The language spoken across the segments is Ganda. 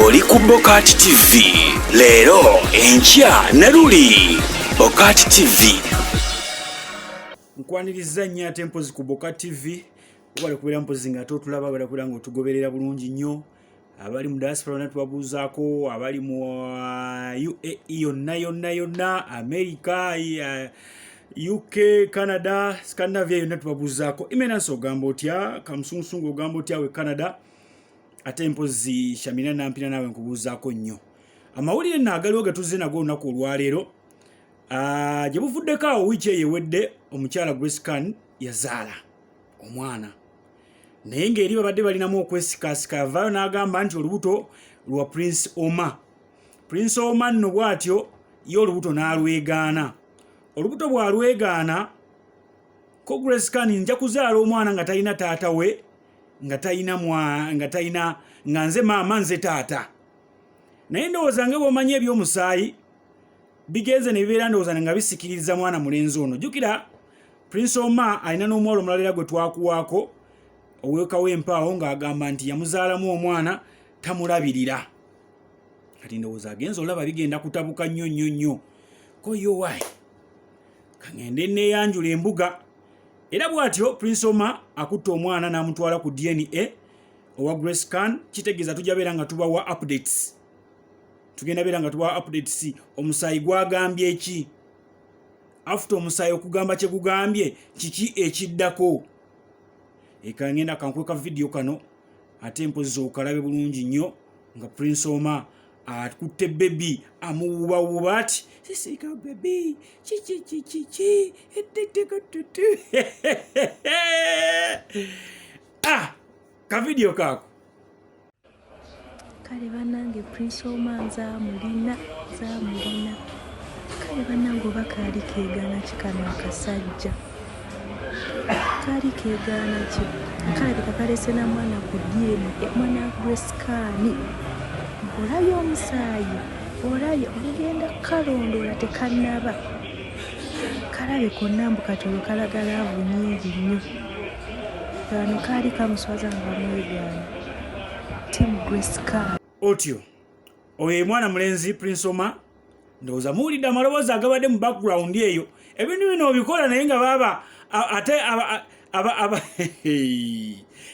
oli ku Bokati TV. Leero enkya ne luli Bokati TV. Nkwaniriza nnyo ate mpozi ku Bokati TV. Obale kubeera mpozi nga totulaba bala kubeera nga otugoberera bulungi nnyo. Abali mu diaspora natubabuuzaako, abali mu UAE yonna, America, UK, Canada, Scandinavia yonna tubabuuzaako. Imenanso ogamba otya, kamusungusungu ogamba otya we Canada. Ate mpozi Shamina nampina nawe nkubuuzaako nnyo. Amawulire naagaliwo gatuze nago olunaku olwaleero. Gye buvuddeko awo wiiki eyewedde omukyala Grace Khan yazaala omwana. Naye ng'eri babadde balinamu okwesikasika avaayo n'agamba nti olubuto lwa Prince Omar. Prince Omar nno bw'atyo ye olubuto n'alwegaana. Olubuto bw'alwegaana ko Grace Khan nja kuzaala omwana nga talina taata we, nga nze maama nze taata. Naye ndowooza nga bw'omanyi eby'omusaayi bigenze ne bibeera ndowooza nga bisikiriza mwana mulenzi ono. Jjukira Prince Omar alina n'omuwala omulala era gwe twakuwaako ow'eka w'empaawo ng'agamba nti yamuzaalamu omwana tamulabirira. Kati ndowooza agenza olaba bigenda kutabuka nnyo. Ko yo wayi kangende neeyanjula embuga. Era bw'atyo Prince Omar akutte omwana n'amutwala ku DNA owa Grace Khan. Kitegeeza tujja beera nga tubawa updates. Tugenda beera nga tubawa updates. Omusaayi gwagambye eki? After omusaayi okugamba kye gugambye kiki ekiddako? Eka ngenda kankweka video kano ate mpozi okalabe bulungi nnyo nga Prince Omar akutte baby amuwuba ati sisika baby chi etetekatutu. Ka video kako kale banange Prince Omar nzamulina kale banange oba kaali keegaana kikano akasajja kaali keegaana ki kalabika kalese na mwana ku DNA mwana Grace Khan. Olabye omusaayi olabye olugenda kalondola tekannaba kalabe konna mbu katoyo kalagala avunyingi nnyo kano kaali kamuswaza nga bamwegaana Team Grace Khan. Otyo oyo mwana mulenzi Prince Omar ndowooza muwulidde amaloboozi agabadde mu background eyo. Ebintu bino obikola naye nga baba ate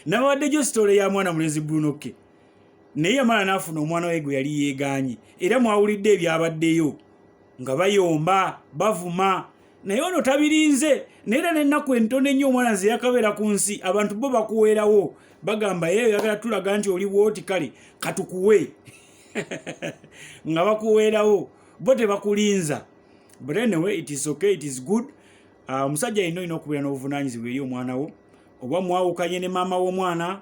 nabaddejo story ya mwana mulenzi Bruno K. Naye yamala n'afuna omwana we gwe yali yeegaanye. Era mwawulidde ebyabaddeyo nga bayomba bavuma. Naye ono tabirinze. Naye n'ennaku entono ennyo omwana ze yakabeera ku nsi abantu bo bakuweerawo bagamba yeeyo yagala tulaga nti oli bwoti kale katukuwe. Nga bakuweerawo bo tebakulinza. But anyway, it is okay, it is good. Omusajja yenna olina okubeera n'obuvunaanyizibwa eri omwana wo. Oba mwawukanye ne maama w'omwana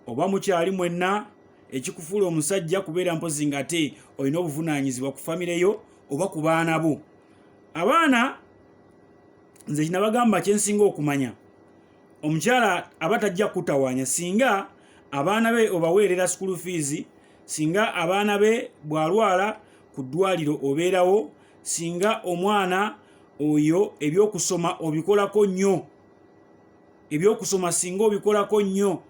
oba mukyali mwenna, ekikufuula omusajja kubeera mpozi nga ate olina obuvunaanyizibwa ku famire yo oba ku baana bo. Abaana nze kina bagamba kyensinga okumanya, omukyala aba tajja kutawaanya singa abaana be obaweerera school fees, singa abaana be bw'alwala ku ddwaliro obeerawo, singa omwana oyo ebyokusoma obikolako nnyo, ebyokusoma singa obikolako nnyo.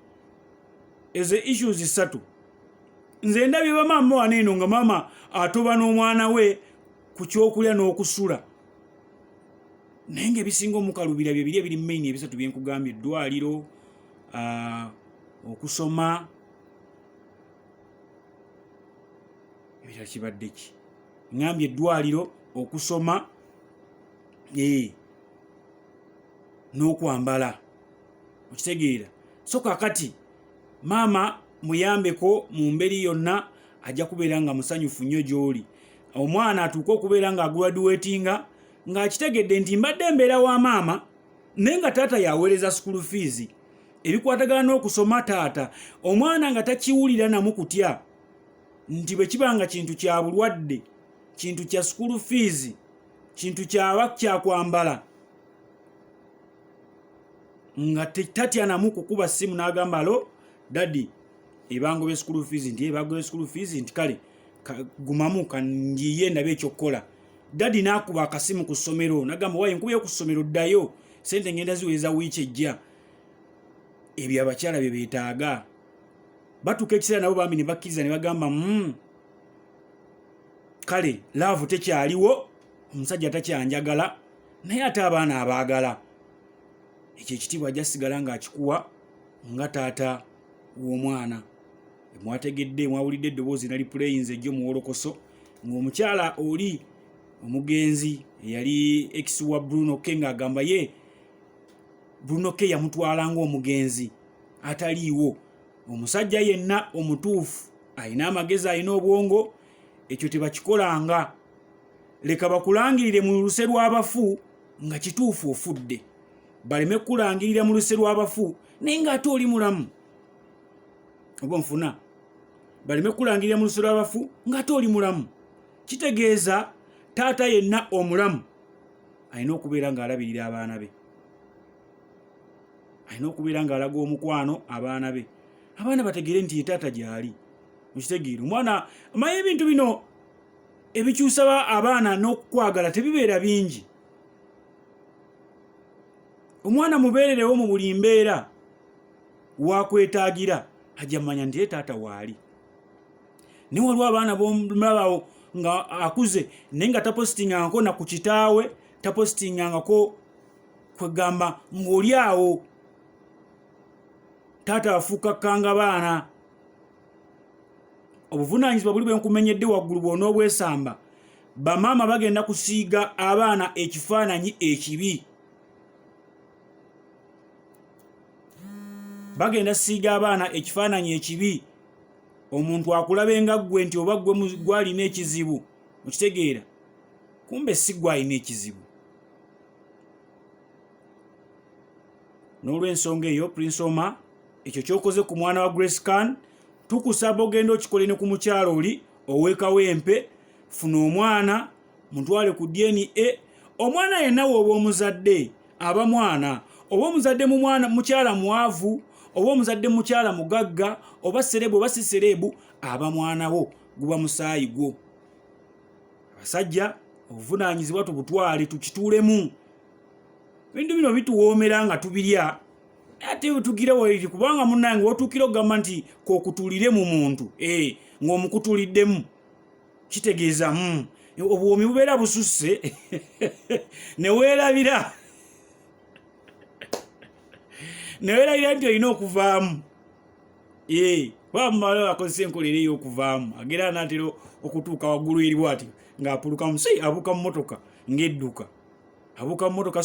Ezo issues 3 nze ndabye bamaama waneeno nga maama atoba n'omwana we ku kyokulya n'okusula. Naye ng'ebisinga omukalubira bye biri ebiri main ebisatu bye nkugambye: eddwaliro, okusoma, ebirala kibadde ki? Ngambye eddwaliro, okusoma, n'okwambala. Okitegeera? So kakati maama muyambeko mu mberi yonna ajja kubeera nga musanyufu nnyo gy'oli. Omwana atuuka okubeera nga graduatinga ng'akitegedde nti mbadde mbeera wa maama naye nga taata yaweereza school fees. Ebikwatagana n'okusoma taata omwana nga takiwulira namu kutya nti bwe kiba nga kintu kya bulwadde, kintu kya school fees, kintu kya kwambala, nga tatya namu kukuba simu n'agamba alo daddy ebangobe school fees, nti ebangobe school fees, nti kale gumamu kanjiye ndabe ekyokukola. Daddy n'akuba akasimu ku ssomero n'agamba wayi nkubye ku ssomero ddayo sente ngenda ziweza wiiki ejja. Ebyo abakyala bye beetaaga. batuuka ekiseera nabo bambi ne bakkiriza ne bagamba kale laavu tekyaliwo, omusajja takyanjagala naye ate abaana abaagala. Ekyo ekitiibwa ajja sigala ng'akikuwa nga taata w'omwana. Mwategedde mwawulidde eddoboozi nali puleyinze ejjo muwolokoso ng'omukyala oli omugenzi eyali ex wa Bruno K ng'agamba ye Bruno K yamutwala ng'omugenzi ataliiwo. Omusajja yenna omutuufu alina amagezi, alina obwongo, ekyo tebakikolanga. Leka bakulangirire mu luse lw'abafu nga kituufu ofudde, baleme kulangirira mu luse lw'abafu naye ng'ate oli mulamu. Oba nfuna baleme kulangirira mu luse lw'abafu ng'ate oli mulamu. Kitegeeza taata yenna omulamu alina okubeera ng'alabirira abaana be, alina okubeera ng'alaga omukwano abaana be. Abaana bategere nti ye taata gy'ali. Mukitegeere omwana amaye ebintu bino ebikyusa abaana n'okwagala tebibeera bingi. Omwana mubeererewo mu buli mbeera wakwetaagira ajja manya nti ye taata waali. Ne waliwo abaana bomulabawo nga akuze naye nga tapositingangako na ku kitaawe, tapositingangako kwegamba ng'oli awo. Taata afuuka kkanga baana. Obuvunaanyizibwa buli bwe nkumenyedde waggulu bw'ona obwesamba, bamaama bagenda kusiiga abaana ekifaananyi ekibi. Bagenda siga abaana ekifaananyi ekibi. Omuntu akulabe nga ggwe nti oba ggwe gwalina ekizibu. Okitegeera kumbe si gwalina ekizibu. N'olw'ensonga eyo Prince Omar, ekyo kyokoze ku mwana wa Grace Khan, tukusaba ogenda okikole ne ku mukyalo oli ow'ekawempe. Funa omwana mutwale ku DNA. Omwana yenna woba omuzadde aba mwana, oba omuzadde mu mwana mukyala mwavu, oba omuzadde mukyala mugagga, oba serebu oba si serebu, aba mwana wo guba musaayi gwo. Abasajja obuvunaanyizibwa tubutwale tukituulemu. Ebintu bino bituwoomera nga tubirya ate tugira wairi, kubanga munnange wotuukira okugamba nti kokutulire mu muntu ng'omukutuliddemu kitegeeza obuwomi bubeera bususse ne weerabira nti olina okuvaamu. Bamala akozesa enkolero ey'okuvaamu, agera n'atera okutuuka waggulu eri bw'ati ng'apuluka musi abuuka mu motoka ng'edduka, abuuka mu motoka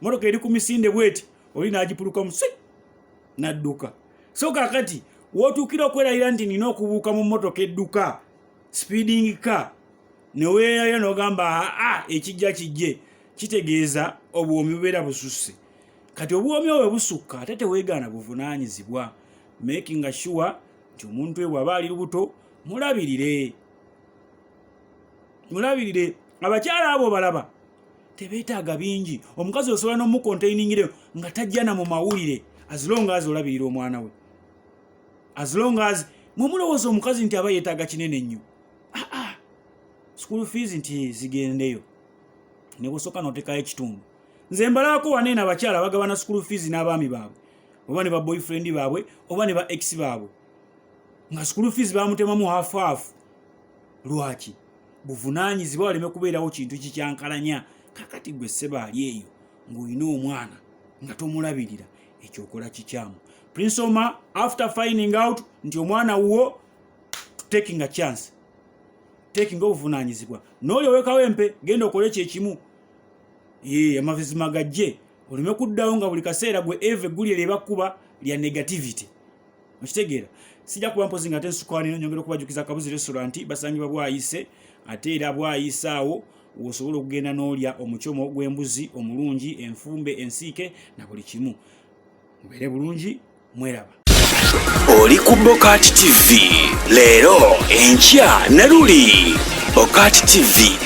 motoka eri ku misinde bweti, oli n'agipuluka musi n'adduka. So kaakati wootuukira okwerayira nti nina okubuuka mu motoka edduka speeding car, ne weerayo n'ogamba ekijja kijje, kitegeeza obuwomi bubeera bususse. Kati obuwomi obwo busukka ate teweegaana buvunaanyizibwa. Making sure nti omuntu we bw'aba ali lubuto mulabirire. Abakyala abo balaba tebeetaaga bingi. Omukazi osobola n'omukontainingire nga tajja na mu mawulire, as long as olabirira omwana we, as long as mwemulowooza omukazi nti aba yeetaaga kinene nnyo. School fees nti zigendeyo ne busooka n'otekayo ekitundu. Nze mbalako waneena abakyala bagabana school fees n'abaami baabwe, oba ne ba boyfriend baabwe, oba ne ba ex baabwe, nga school fees bamutemamu hafu. Lwaki? Buvunaanyizibwa waleme kubeerawo kintu kikyankalanya. Kakati gwe ssebaali eyo ng'olina omwana nga tomulabirira, ekyokola kikyamu. Prince Omar, after finding out nti omwana wo taking a chance, taking obuvunaanyizibwa, n'oli ow'ekawempe genda okole kyekimu. Amazima gajje oleme kuddawo nga buli kaseera gwe eve gulire ebakuba lya negativity. Okitegeera sijja kuba mpozi nga tensukwani nyongera okubajukiza Kabuzi restaurant basangibwa Bwayise, ate era Bwayise awo wosobola okugenda n'olya omuchomo gw'embuzi omulungi, enfumbe, ensiike na buli kimu. Mubeere bulungi, mweraba. Oli ku Bokat TV leero enkya Naruli. Bokat TV